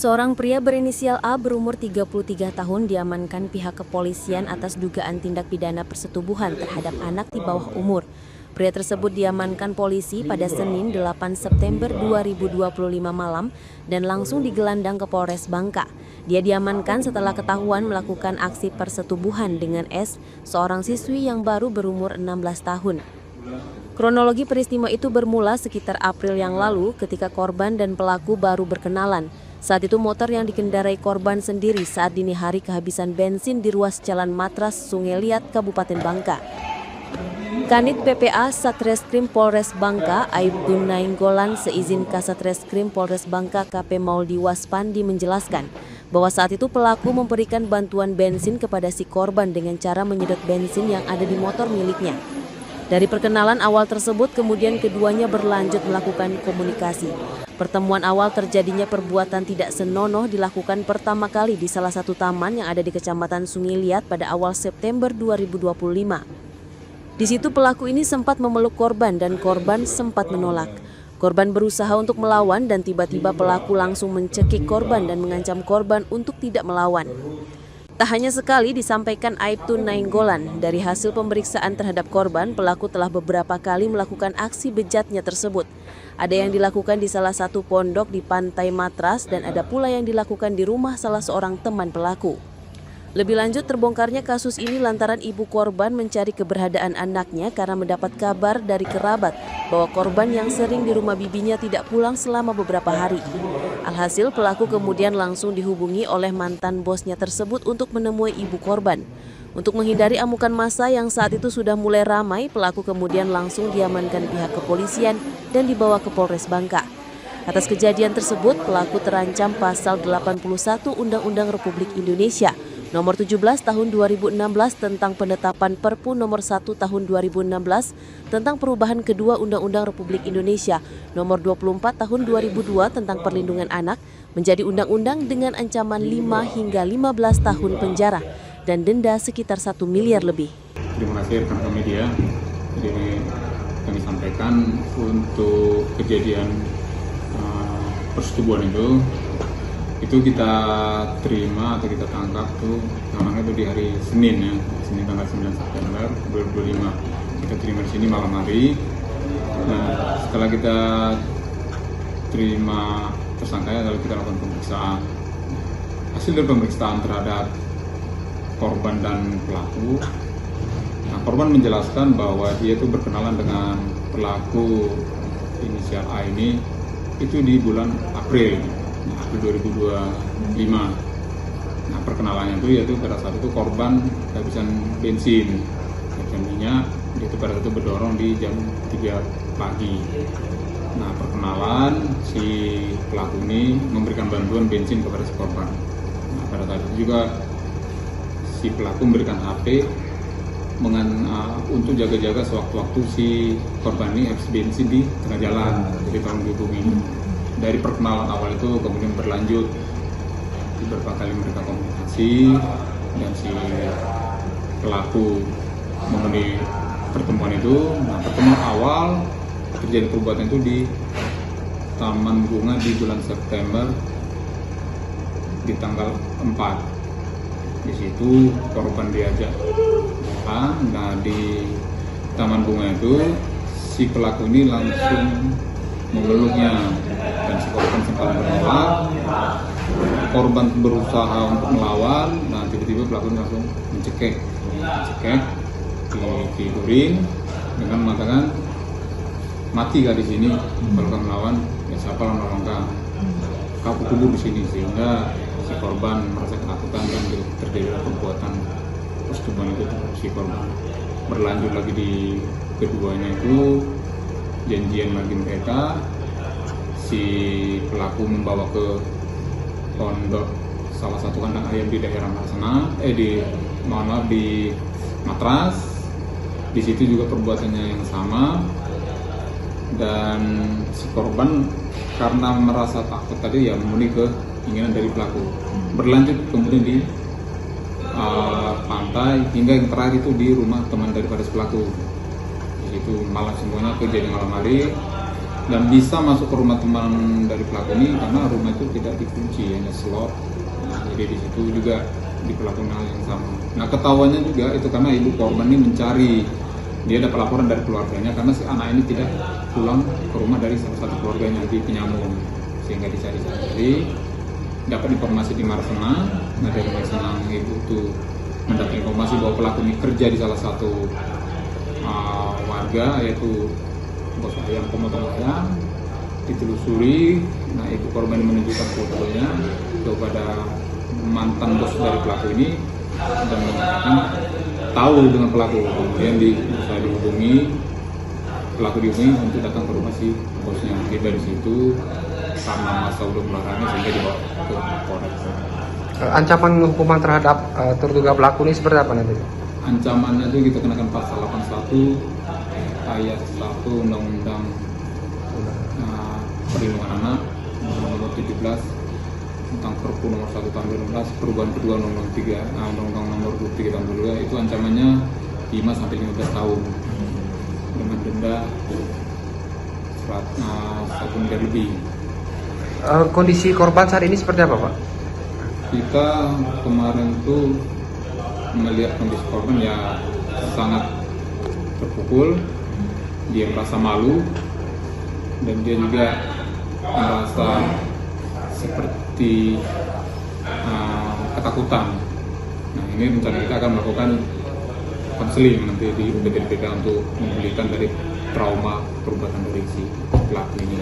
Seorang pria berinisial A berumur 33 tahun diamankan pihak kepolisian atas dugaan tindak pidana persetubuhan terhadap anak di bawah umur. Pria tersebut diamankan polisi pada Senin 8 September 2025 malam dan langsung digelandang ke Polres Bangka. Dia diamankan setelah ketahuan melakukan aksi persetubuhan dengan S, seorang siswi yang baru berumur 16 tahun. Kronologi peristiwa itu bermula sekitar April yang lalu ketika korban dan pelaku baru berkenalan. Saat itu motor yang dikendarai korban sendiri saat dini hari kehabisan bensin di ruas Jalan Matras, Sungai Liat, Kabupaten Bangka. Kanit PPA Satreskrim Polres Bangka, Aibtu Nainggolan seizin Kasatreskrim Polres Bangka KP Mauldi Waspandi menjelaskan bahwa saat itu pelaku memberikan bantuan bensin kepada si korban dengan cara menyedot bensin yang ada di motor miliknya. Dari perkenalan awal tersebut, kemudian keduanya berlanjut melakukan komunikasi. Pertemuan awal terjadinya perbuatan tidak senonoh dilakukan pertama kali di salah satu taman yang ada di Kecamatan Sungai Liat pada awal September 2025. Di situ pelaku ini sempat memeluk korban dan korban sempat menolak. Korban berusaha untuk melawan dan tiba-tiba pelaku langsung mencekik korban dan mengancam korban untuk tidak melawan. Tak hanya sekali disampaikan Aibtu Nainggolan, dari hasil pemeriksaan terhadap korban, pelaku telah beberapa kali melakukan aksi bejatnya tersebut. Ada yang dilakukan di salah satu pondok di Pantai Matras dan ada pula yang dilakukan di rumah salah seorang teman pelaku. Lebih lanjut, terbongkarnya kasus ini lantaran ibu korban mencari keberadaan anaknya karena mendapat kabar dari kerabat bahwa korban yang sering di rumah bibinya tidak pulang selama beberapa hari. Alhasil, pelaku kemudian langsung dihubungi oleh mantan bosnya tersebut untuk menemui ibu korban. Untuk menghindari amukan massa yang saat itu sudah mulai ramai, pelaku kemudian langsung diamankan pihak kepolisian dan dibawa ke Polres Bangka. Atas kejadian tersebut, pelaku terancam pasal 81 Undang-Undang Republik Indonesia Nomor 17 Tahun 2016 tentang penetapan Perpu Nomor 1 Tahun 2016 tentang perubahan kedua Undang-Undang Republik Indonesia Nomor 24 Tahun 2002 tentang perlindungan anak menjadi undang-undang dengan ancaman 5 hingga 15 tahun penjara dan denda sekitar 1 miliar lebih. Terima kasih rekan media. Jadi kami sampaikan untuk kejadian persetubuhan itu kita terima atau kita tangkap tuh namanya tuh di hari Senin ya, Senin tanggal 9 September 2025. Kita terima di sini malam hari. Nah, setelah kita terima tersangkanya, lalu kita lakukan pemeriksaan. Hasil dari pemeriksaan terhadap korban dan pelaku. Nah, korban menjelaskan bahwa dia itu berkenalan dengan pelaku inisial A ini itu di bulan April 2025. Nah, perkenalannya itu yaitu pada saat itu korban kehabisan bensin, kehabisan minyak, itu pada saat itu berdorong di jam 3 pagi. Nah, perkenalan si pelaku ini memberikan bantuan bensin kepada si korban. Nah, pada saat itu juga si pelaku memberikan HP untuk jaga-jaga sewaktu-waktu si korban ini habis bensin di tengah jalan, jadi tolong dihubungi. Dari perkenalan awal itu kemudian berlanjut beberapa kali mereka komunikasi dan si pelaku memenuhi pertemuan itu. Nah, pertemuan awal terjadi perbuatan itu di Taman Bunga di bulan September di tanggal 4. Di situ korban diajak. Nah, di Taman Bunga itu si pelaku ini langsung memeluknya dan si korban sempat menolak. Korban berusaha untuk melawan, nah tiba-tiba pelaku langsung mencekek, ditidurin dengan mengatakan mati gak di sini, kalau kamu melawan ya siapa yang nolong kamu kubur di sini, sehingga si korban merasa ketakutan dan terjadi perbuatan persetubuhan itu. Si korban berlanjut lagi di keduanya itu janjian lagi mereka, si pelaku membawa ke pondok salah satu kandang ayam di daerah di Matras. Di situ juga perbuatannya yang sama, dan si korban karena merasa takut tadi ya memenuhi keinginan dari pelaku. Berlanjut kemudian di pantai hingga yang terakhir itu di rumah teman daripada si pelaku. Itu malam semuanya kejadian malam hari. dan bisa masuk ke rumah teman dari pelaku ini karena rumah itu tidak dikunci, hanya slot. Nah, jadi di situ juga diperlakukan hal yang sama. Nah, ketahuannya juga itu karena ibu korban ini mencari, dia dapat laporan dari keluarganya karena si anak ini tidak pulang ke rumah dari salah satu keluarganya di Penyamun, sehingga dicari-cari, dapat informasi di Marsena. Nah, dari Marsena ibu itu mendapat informasi bahwa pelaku ini kerja di salah satu warga, yaitu bos ayam, pemotong ayam. Ditelusuri, nah ibu korban menunjukkan fotonya kepada mantan bos dari pelaku ini dan mengatakan tahu dengan pelaku. Kemudian saya dihubungi, pelaku dihubungi untuk datang ke rumah si bosnya. Jadi dari situ karena masa udah melarangnya sehingga dibawa ke Polres. Ancaman hukuman terhadap terduga pelaku ini seperti apa nanti? Ancamannya itu kita kenakan pasal 81 ayat 1 Undang-Undang Perlindungan Anak nomor 17 tentang Perpu nomor 1 tahun 2016, perubahan kedua Undang-Undang nomor 23 tahun 2022, itu ancamannya 5 sampai 15 tahun dengan denda 1 miliar lebih. Kondisi korban saat ini seperti apa, Pak? Kita kemarin tuh melihat kondisi korban ya sangat terpukul, dia merasa malu dan dia juga merasa seperti ketakutan. Nah, ini rencana kita akan melakukan konseling nanti di UPDPK untuk memulihkan dari trauma perbuatan dari si pelaku ini.